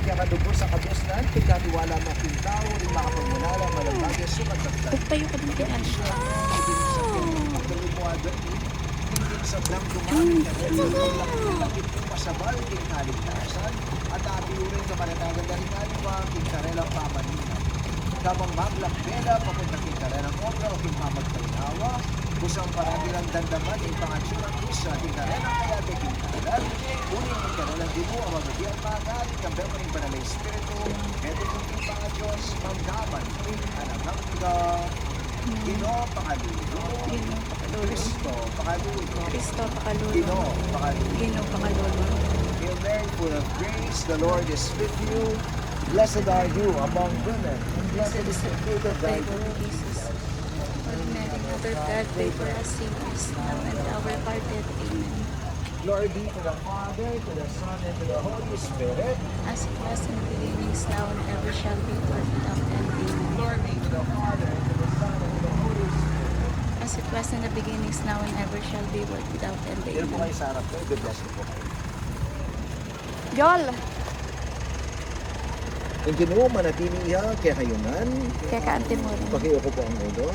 kaya kadugo sa kabusnan, pagkatiwala mo aking tao, rin makapagmunala, malambagay, sukat at tayo. Tayo ka din kay Anne. Hindi sa blang dumamit ka rin, lakit mo masabal, king kaligtasan, at abiurin sa manatagan na rin aliwa, king karelang pamaninan. Kabang maglakbela, papunta king karelang obra, o king mamagtalinawa, kusang paradilang dandaman, king pangatsurang kusa, king karelang kaya, king karelang, uning king karelang dibu, ang magagiyang magal, kambel mo rin banalay espiritu, eto kong king pangadyos, mamdaman, king alagang ka, Ginoo pakalulo. Ginoo pakalulo. Kristo pakalulo. Kristo pakalulo. Ginoo pakalulo. Ginoo pakalulo. Hail Mary, full of grace, the Lord is with you. Blessed are you among women, and blessed is the fruit of thy womb, Jesus. Holy Mary, Mother of God, pray for us sinners, now and at our hour of death. Amen. Glory be to the Father, to the Son, and to the Holy Spirit. As it was in the beginnings, now and ever shall be, world without end. Amen. Glory be to the Father, and to the Son, and to the Holy Spirit. As it was in the beginnings, now and ever shall be, world without end. Yan po Amen. kayo sa harap ko. God bless you po kayo. Yol! Ang Ginoo manatili iya kaya kayungan. Kaya kaante mo rin. Pakiuko po ang ulo.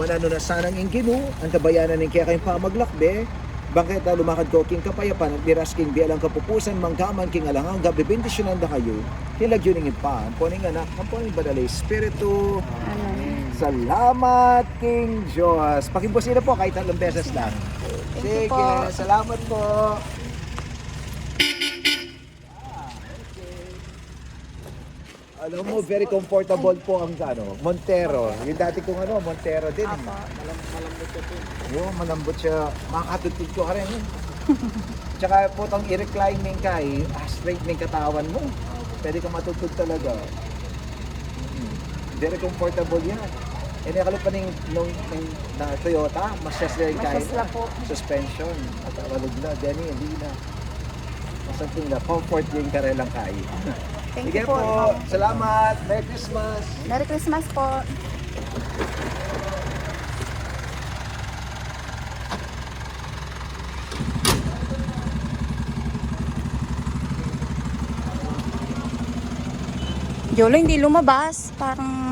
Manano na sanang ang Ginoo, ang kabayanan ng kaya kayong pamaglakbe, bangkit na lumakad ko king kapayapan, at biras king bialang kapupusan, manggaman king alangang gabi, bendisyonan na kayo, hilag yun ang ipa, ang puning anak, ang puning badalay espiritu. Amen. Salamat King Diyos. Pakibusina po kahit 3 beses lang. Thank you Sige, po. salamat po. Alam mo, very comfortable po ang Montero. Yung dati kong Montero din. Apo. Oo, malambot siya. Makakatutid ko ka rin. Tsaka po itong i-reclining ka, straight ng katawan mo. Pwede ka matutod talaga. Very comfortable yan. E nakalo pa nung na Toyota, masyasla rin kayo. Masyasla po. Suspension. At alog na, Jenny, hindi na. Masang na, comfort yung karelang kayo. Thank Sige you po. po. Salamat. Merry Christmas. Merry Christmas po. Yolo, hindi lumabas. Parang